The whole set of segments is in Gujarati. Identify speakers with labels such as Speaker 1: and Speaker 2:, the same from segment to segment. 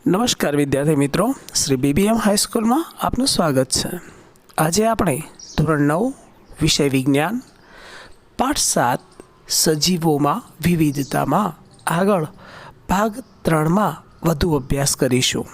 Speaker 1: नमस्कार विद्यार्थी मित्रों, श्री बीबीएम हाईस्कूल में आपનું स्वागत है। आज આપણે ધોરણ 9 વિષય વિજ્ઞાન પાઠ 7 સજીવોમાં વિવિધતામાં આગળ ભાગ 3 માં વધુ અભ્યાસ કરીશું।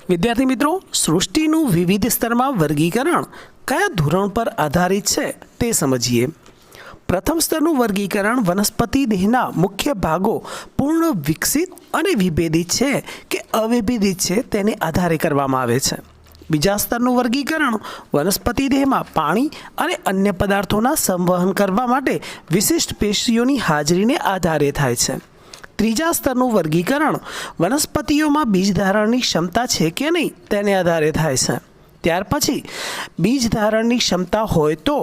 Speaker 1: વિદ્યાર્થી મિત્રો, સૃષ્ટિનું વિવિધ સ્તરમાં વર્ગીકરણ કયા ધોરણ પર આધારિત છે તે સમજીએ। प्रथम स्तरનું वर्गीकरण वनस्पति देहना मुख्य भागों पूर्ण विकसित और विभेदित है कि अविभेदित है तेने आधारे करवामां आवे छे। बीजा स्तरનું वर्गीकरण वनस्पति देह में पानी और अन्य पदार्थों संवहन करवा माटे विशिष्ट पेशीओनी हाजरी ने आधारे थाय छे। त्रीजा स्तरનું वर्गीकरण वनस्पतिओं में बीज धारणनी क्षमता है कि नहीं तेने आधारे थाय छे। त्यार पछी बीज धारणनी क्षमता होय तो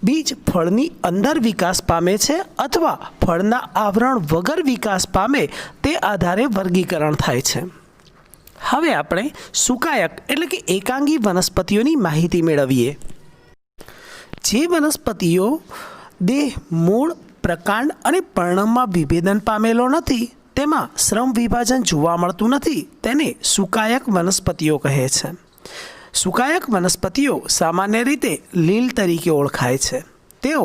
Speaker 1: बीज फळनी अंदर विकास पामे छे अथवा फळना आवरण वगर विकास पामे ते आधारे वर्गीकरण थाय छे। हवे आपणे सुकायक एटले के एकांगी वनस्पतिओनी माहिती मेळवीए। जे वनस्पतिओ देह मूळ प्रकांड अने पर्णममां विभेदन पामेलो नथी तेमां श्रम विभाजन जोवा मळतुं नथी तेने सुकायक वनस्पतिओ कहे छे। सुकायक वनस्पतिओ सामान्य रीते લીલ तरीके ओळखाय छे। तेओ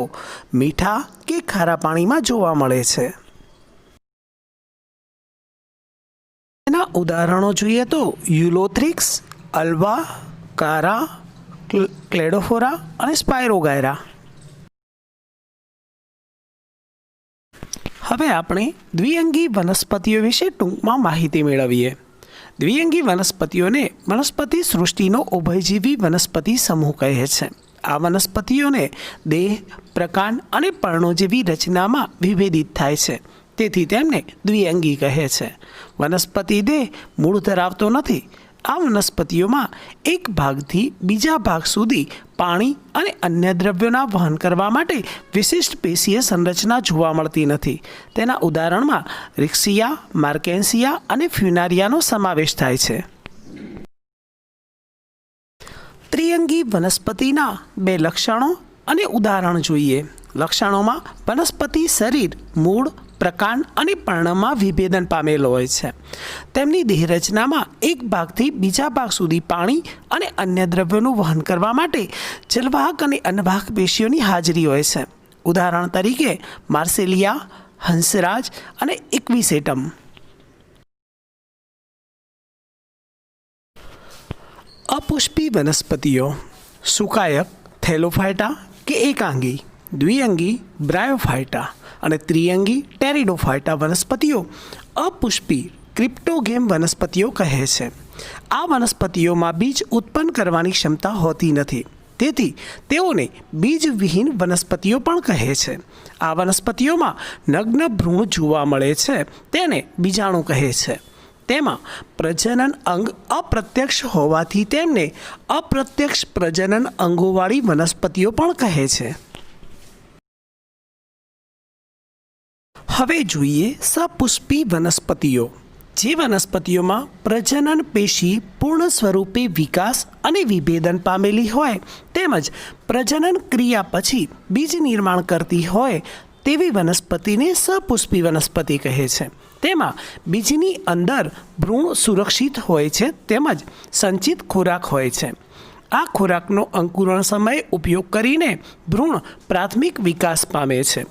Speaker 1: मीठा के खारा पाणी में जोवा मळे छे। एना उदाहरणों जोईए तो यूलोथ्रिक्स, अल्वा, कारा, क्लेडोफोरा और स्पायरोगायरा। हवे आपणे द्विअंगी वनस्पतिओ विषे टूंकमां माहिती मेळवीए। द्विअंगी वनस्पतिओं ने वनस्पति सृष्टिनो उभयजीवी वनस्पति समूह कहे छे। आ वनस्पतिओं ने देह, प्रकांड और पर्णो जेवी रचना में विभेदित थाय छे, तेथी तेमने द्विअंगी कहे छे। वनस्पति देह मूळ धरावतो नथी। आ वनस्पतिओं में एक भागथी बीजा भाग सुधी पाणी और अन्य द्रव्योना वहन करवा माटे विशिष्ट पेशीय संरचना जोवा मळती नथी। तेना उदाहरण में रिक्सिया, मार्केन्सिया और फ्यूनारियानो समावेश थाय छे। त्रिअंगी वनस्पतिना बे लक्षणों और उदाहरण जोईए। लक्षणों में वनस्पति शरीर मूळ, प्रकांड और पर्णमां विभेदन पामेलो होय छे। तेमनी देहरचनामां एक भागथी बीजा भाग सुधी पाणी और अन्य द्रव्योनुं वहन करवा माटे जलवाहक और अनवाहक पेशीओनी हाजरी होय छे। उदाहरण तरीके मार्सेलिया, हंसराज और इक्विसेटम। अपुष्पी वनस्पतिओ सुकायक थैलोफाइटा के एकांगी, द्विअंगी ब्रायोफाइटा और त्रिअंगी टेरिडोफाइटा वनस्पतिओ अपुष्पी क्रिप्टोगेम वनस्पतिओ कहे छे। आ वनस्पतिओं में बीज उत्पन्न करवानी क्षमता होती नथी, तेथी तेओने बीजविहीन वनस्पतिओ पण कहे छे। आ वनस्पतिओं में नग्न भ्रूण जोवा मळे छे तेने बीजाणु कहे छे। तेमां प्रजनन अंग अप्रत्यक्ष होवाथी तेमने अप्रत्यक्ष प्रजनन अंगोवाળી वनस्पतिओ पण कहे छे। हवे जोईए सपुष्पी वनस्पतिओ। जे वनस्पतिओं में प्रजनन पेशी पूर्ण स्वरूपे विकास और विभेदन पामेली होय तेमज प्रजनन क्रिया पछी बीज निर्माण करती होय तेवी वनस्पति ने सपुष्पी वनस्पति कहे छे। तेमां बीजनी अंदर भ्रूण सुरक्षित होय छे तेमज संचित खोराक होय छे। आ खोराकनो अंकुरण समय उपयोग करीने भ्रूण प्राथमिक विकास पामे छे।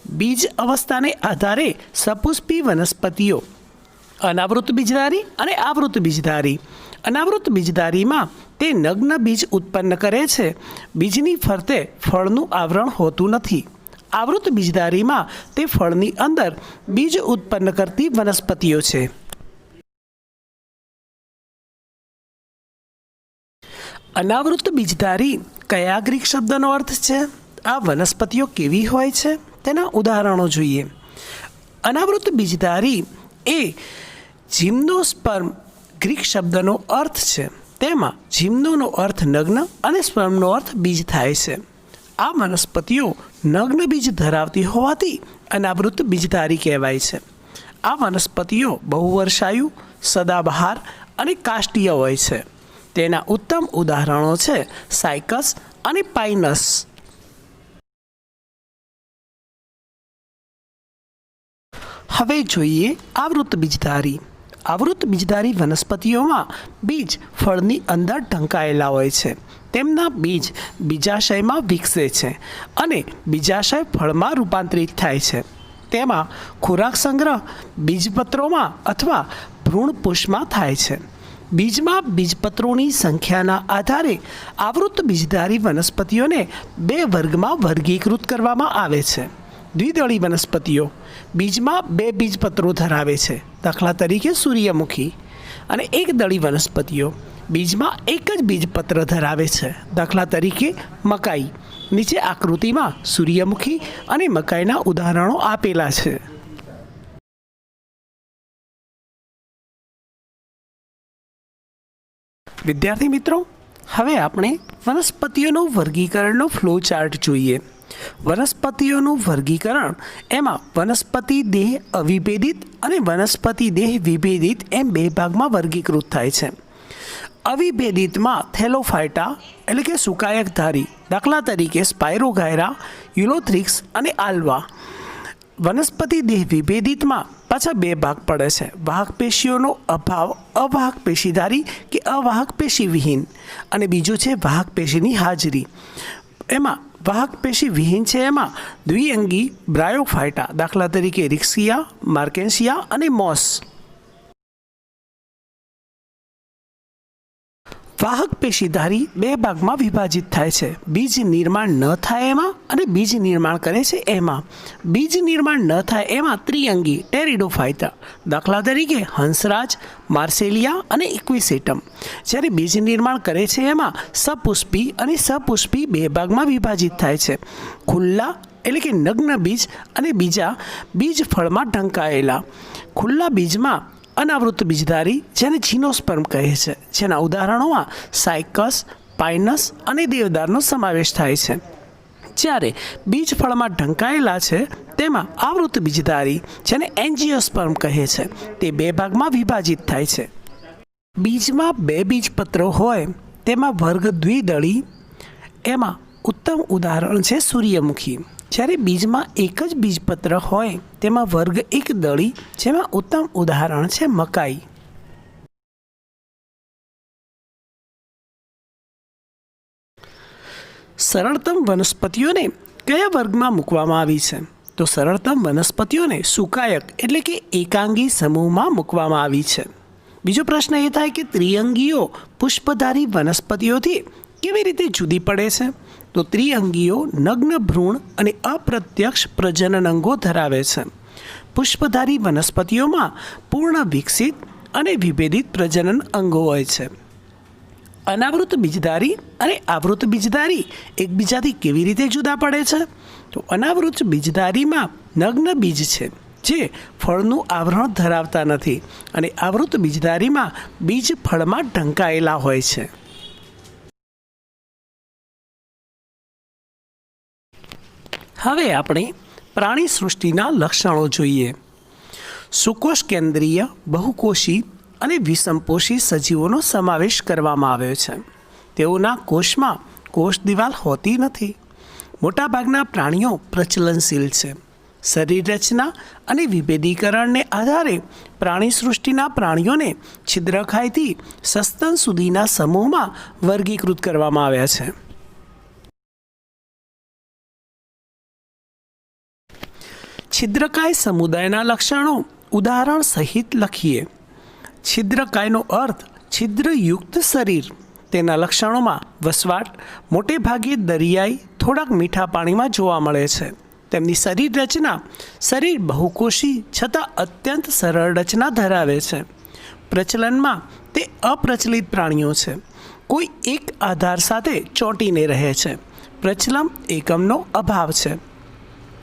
Speaker 1: बीज अवस्था ने आधारे सपुष्पी वनस्पतिओ अनावृत बीजधारी और आवृत बीजधारी। अनावृत बीजधारी में ते नग्न बीज उत्पन्न करे छे। बीजनी फरते फळनुं आवरण होतुं नथी। आवृत बीजधारी में ते फळनी अंदर बीज उत्पन्न करती वनस्पतिओ छे। अनावृत बीजधारी कया ग्रीक शब्दनो अर्थ छे? आ वनस्पतिओ केवी होय छे तेना उदाहरणों जोईए। अनावृत बीजधारी ए जिम्नोस्पर्म ग्रीक शब्दनो अर्थ छे। तेमां जिम्नोनो अर्थ नग्न और स्पर्मनो अर्थ बीज थाय छे। आ वनस्पतिओ नग्न बीज धरावती होवाथी अनावृत बीजधारी कहेवाय छे। आ वनस्पतिओ बहुवर्षायु, सदाबहार और काष्टीय होय छे। तेना उत्तम उदाहरणों छे साइकस और पाइनस। હવે જોઈએ આવૃત બીજધારી. આવૃત બીજધારી વનસ્પતિઓમાં બીજ ફળની અંદર ઢંકાયેલા હોય છે. તેમના બીજ બીજાશયમાં વિકસે છે અને બીજાશય ફળમાં રૂપાંતરિત થાય છે. તેમાં ખોરાક સંગ્રહ બીજપત્રોમાં અથવા ભ્રૂણપુષ્પમાં થાય છે. બીજમાં બીજપત્રોની સંખ્યાના આધારે આવૃત બીજધારી વનસ્પતિઓને બે વર્ગમાં વર્ગીકૃત કરવામાં આવે છે. દ્વિદળી વનસ્પતિઓ બીજમાં બે બીજપત્રો ધરાવે છે, દાખલા તરીકે સૂર્યમુખી. અને એકદળી વનસ્પતિઓ બીજમાં એક જ બીજપત્ર ધરાવે છે, દાખલા તરીકે મકાઈ. નીચે આકૃતિમાં સૂર્યમુખી અને મકાઈના ઉદાહરણો આપેલા છે. વિદ્યાર્થી મિત્રો, હવે આપણે વનસ્પતિઓનું વર્ગીકરણનો ફ્લો ચાર્ટ જોઈએ. વનસ્પતિઓનું વર્ગીકરણ એમાં વનસ્પતિ દેહ અવિભેદિત અને વનસ્પતિ દેહ વિભેદિત એમ બે ભાગમાં વર્ગીકૃત થાય છે. અવિભેદિતમાં થેલોફાયટા એટલે કે સુકાયકધારી, દાખલા તરીકે સ્પાયરોગાયરા, યુલોથ્રિક્સ અને આલ્વા. વનસ્પતિ દેહ વિભેદિતમાં પાછા બે ભાગ પડે છે: વાહક પેશીઓનો અભાવ, અવાહક પેશીધારી કે અવાહક પેશી વિહીન, અને બીજું છે વાહક પેશીની હાજરી. એમાં વાહક પેશી વિહીન છે એમાં દ્વિઅંગી બ્રાયોફાયટા, દાખલા તરીકે રિક્સિયા, માર્કેન્સિયા અને મોસ. વાહક પેશીધારી બે ભાગમાં વિભાજિત થાય છે: બીજ નિર્માણ ન થાય એમાં અને બીજ નિર્માણ કરે છે એમાં. બીજ નિર્માણ ન થાય એમાં ત્રિઅંગી ટેરિડોફાયટા, દાખલા તરીકે હંસરાજ, માર્સેલિયા અને ઇક્વિસેટમ. જ્યારે બીજ નિર્માણ કરે છે એમાં સપુષ્પી અને સપુષ્પી બે ભાગમાં વિભાજિત થાય છે: ખુલ્લા એટલે કે નગ્ન બીજ અને બીજા બીજ ફળમાં ઢંકાયેલા. ખુલ્લા બીજમાં અનાવૃત બીજધારી જેને જીનોસ્પર્મ કહે છે, જેના ઉદાહરણોમાં સાયકસ, પાઇનસ અને દેવદારનો સમાવેશ થાય છે. જ્યારે બીજ ફળમાં ઢંકાયેલા છે તેમાં આવૃત બીજધારી જેને એન્જિયોસ્પર્મ કહે છે, તે બે ભાગમાં વિભાજિત થાય છે. બીજમાં બે બીજપત્રો હોય તેમાં વર્ગ દ્વિદળી. એમાં ઉત્તમ ઉદાહરણ છે સૂર્યમુખી. જ્યારે બીજમાં એક જ બીજપત્ર હોય તેમાં વર્ગ એકદળી, જેમાં ઉત્તમ ઉદાહરણ છે મકાઈ. સરળતમ વનસ્પતિઓને કયા વર્ગમાં મૂકવામાં આવી છે? તો સરળતમ વનસ્પતિઓને સુકાયક એટલે કે એકાંગી સમૂહમાં મૂકવામાં આવી છે. બીજો પ્રશ્ન એ થાય કે ત્રિઅંગીઓ પુષ્પધારી વનસ્પતિઓથી કેવી રીતે જુદી પડે છે? તો ત્રિઅંગીઓ નગ્ન ભ્રૂણ અને અપ્રત્યક્ષ પ્રજનન અંગો ધરાવે છે. પુષ્પધારી વનસ્પતિઓમાં પૂર્ણ વિકસિત અને વિભેદિત પ્રજનન અંગો હોય છે. અનાવૃત બીજધારી અને આવૃત બીજધારી એકબીજાથી કેવી રીતે જુદા પડે છે? તો અનાવૃત બીજધારીમાં નગ્ન બીજ છે જે ફળનું આવરણ ધરાવતા નથી, અને આવૃત બીજધારીમાં બીજ ફળમાં ઢંકાયેલા હોય છે. હવે આપણે પ્રાણી સૃષ્ટિના લક્ષણો જોઈએ. સુકોષ કેન્દ્રીય, બહુકોષી અને વિષમપોષી સજીવોનો સમાવેશ કરવામાં આવ્યો છે. તેઓના કોષમાં કોષ દિવાલ હોતી નથી. મોટાભાગના પ્રાણીઓ પ્રચલનશીલ છે. શરીર રચના અને વિભેદીકરણને આધારે પ્રાણી સૃષ્ટિના પ્રાણીઓને છિદ્રખાયથી સસ્તન સુધીના સમૂહમાં વર્ગીકૃત કરવામાં આવ્યા છે. છિદ્રકાય સમુદાયના લક્ષણો ઉદાહરણ સહિત લખીએ. છિદ્રકાયનો અર્થ છિદ્રયુક્ત શરીર. તેના લક્ષણોમાં વસવાટ મોટે ભાગે દરિયાઈ, થોડાક મીઠા પાણીમાં જોવા મળે છે. તેમની શરીર રચના શરીર બહુકોષી છતાં અત્યંત સરળ રચના ધરાવે છે. પ્રચલનમાં તે અપ્રચલિત પ્રાણીઓ છે. કોઈ એક આધાર સાથે ચોંટીને રહે છે. પ્રચલન એકમનો અભાવ છે.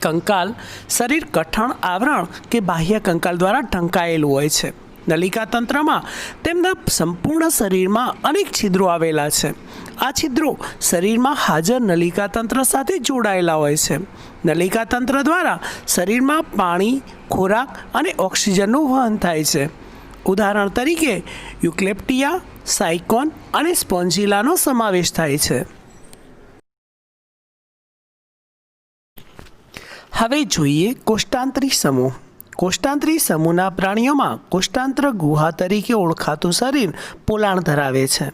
Speaker 1: કંકાલ શરીર કઠણ આવરણ કે બાહ્ય કંકાલ દ્વારા ઢંકાયેલું હોય છે. નલિકા તંત્રમાં તેમના સંપૂર્ણ શરીરમાં અનેક છિદ્રો આવેલા છે. આ છિદ્રો શરીરમાં હાજર નલિકા તંત્ર સાથે જોડાયેલા હોય છે. નલિકા તંત્ર દ્વારા શરીરમાં પાણી, ખોરાક અને ઓક્સિજનનું વહન થાય છે. ઉદાહરણ તરીકે યુક્લેપ્ટિયા, સાયકોન અને સ્પોન્જિલાનો સમાવેશ થાય છે. હવે જોઈએ કોષ્ટાંતરી સમૂહ. કોષ્ટાંતરી સમૂહના પ્રાણીઓમાં કોષ્ટાંત્ર ગુહા તરીકે ઓળખાતું શરીર પોલાણ ધરાવે છે.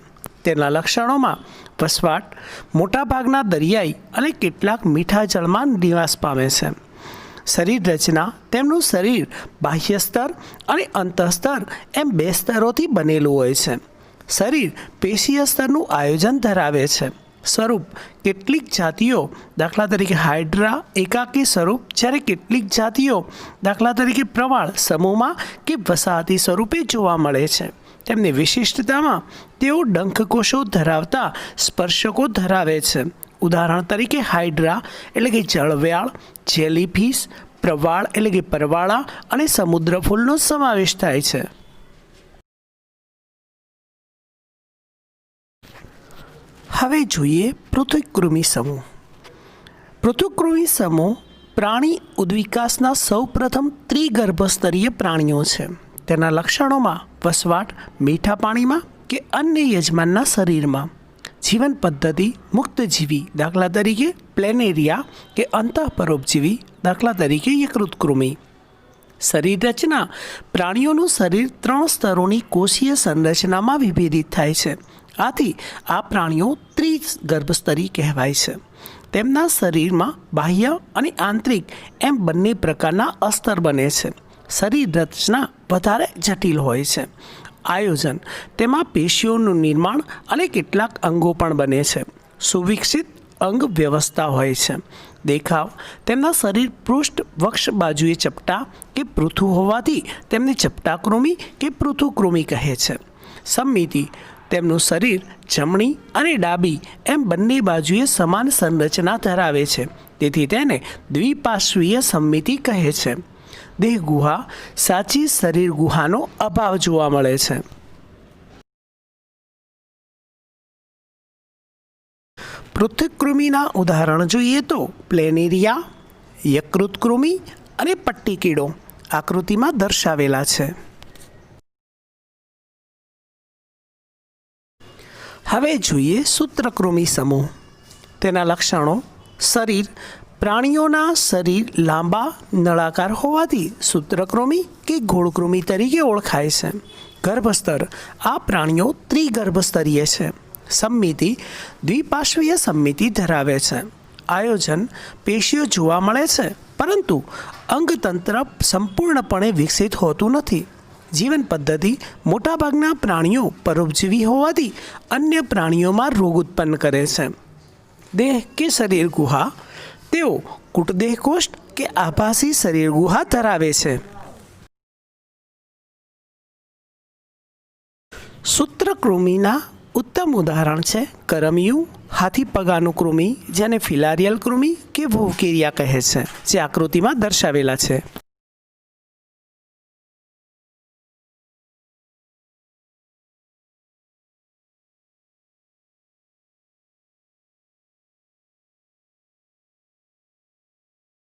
Speaker 1: તેના લક્ષણોમાં વસવાટ, મોટાભાગના દરિયાઈ અને કેટલાક મીઠા જળમાં નિવાસ પામે છે. શરીર રચના, તેમનું શરીર બાહ્ય સ્તર અને અંતઃસ્તર એમ 2 સ્તરોથી બનેલું હોય છે. શરીર પેશીય સ્તરનું આયોજન ધરાવે છે. સ્વરૂપ, કેટલીક જાતિઓ દાખલા તરીકે હાઇડ્રા એકાકી સ્વરૂપ, જ્યારે કેટલીક જાતિઓ દાખલા તરીકે પ્રવાળ સમૂહમાં કે વસાહતી સ્વરૂપે જોવા મળે છે. તેમની વિશિષ્ટતામાં તેઓ ડંખકોષો ધરાવતા સ્પર્શકો ધરાવે છે. ઉદાહરણ તરીકે હાઇડ્રા એટલે કે જળવ્યાળ, જેલીફિશ, પ્રવાળ એટલે કે પરવાળા અને સમુદ્ર ફૂલનો સમાવેશ થાય છે. હવે જોઈએ પૃથ્વીકૃમિ સમૂહ. પૃથ્વીકૃમિ સમૂહ પ્રાણી ઉદ્વિકાસના સૌપ્રથમ ત્રિગર્ભસ્તરીય પ્રાણીઓ છે. તેના લક્ષણોમાં વસવાટ મીઠા પાણીમાં કે અન્ય યજમાનના શરીરમાં, જીવન પદ્ધતિ મુક્તજીવી દાખલા તરીકે પ્લેનેરિયા કે અંતઃપરોપજીવી દાખલા તરીકે યકૃતકૃમિ. શરીર રચના, પ્રાણીઓનું શરીર 3 સ્તરોની કોષીય સંરચનામાં વિભેદિત થાય છે. આથી આ પ્રાણીઓ ત્રિગર્ભસ્તરી કહેવાય છે. તેમના શરીરમાં બાહ્ય અને આંતરિક એમ બંને પ્રકારના અસ્તર બને છે. શરીર રચના વધારે જટિલ હોય છે. આયોજન, તેમાં પેશીઓનું નિર્માણ અને કેટલાક અંગો પણ બને છે. સુવિકસિત અંગ વ્યવસ્થા હોય છે. દેખાવ, તેમના શરીર પૃષ્ઠ વક્ષ બાજુએ ચપટા કે પૃથુ હોવાથી તેમને ચપટાકૃમિ કે પૃથુકૃમિ કહે છે. સમમિતિ, તેમનું શરીર જમણી અને ડાબી એમ બંને બાજુએ સમાન સંરચના ધરાવે છે, તેથી તેને દ્વિપાર્શ્વીય સમમિતિ કહે છે. દેહ ગુહા, સાચી શરીર ગુહાનો અભાવ જોવા મળે છે. પૃથ્વીકૃમિના ઉદાહરણ જોઈએ તો પ્લેનેરિયા, યકૃતકૃમિ અને પટ્ટી કીડો આકૃતિમાં દર્શાવેલા છે. હવે જોઈએ સૂત્રકૃમિ સમૂહ. તેના લક્ષણો: શરીર, પ્રાણીઓના શરીર લાંબા નળાકાર હોવાથી સૂત્રકૃમિ કે ગોળકૃમિ તરીકે ઓળખાય છે. ગર્ભસ્તર, આ પ્રાણીઓ ત્રિગર્ભસ્તરીય છે. સમમિતિ, દ્વિપાર્શ્વીય સમમિતિ ધરાવે છે. આયોજન, પેશીઓ જોવા મળે છે પરંતુ અંગતંત્ર સંપૂર્ણપણે વિકસિત હોતું નથી. જીવન પદ્ધતિ, મોટાભાગના પ્રાણીઓ પરોપજીવી હોવાથી અન્ય પ્રાણીઓમાં રોગ ઉત્પન્ન કરે છે. દેહ કે શરીર ગુહા, તેઓ કુટદેહ કોષ્ઠ કે આભાસી શરીર ગુહા ધરાવે છે. સૂત્રકૃમિના ઉત્તમ ઉદાહરણ છે કરમિયું, હાથી પગાનું કૃમિ જેને ફિલારિયલ કૃમિ કે વોવકેરિયા કહે છે, જે આકૃતિમાં દર્શાવેલા છે.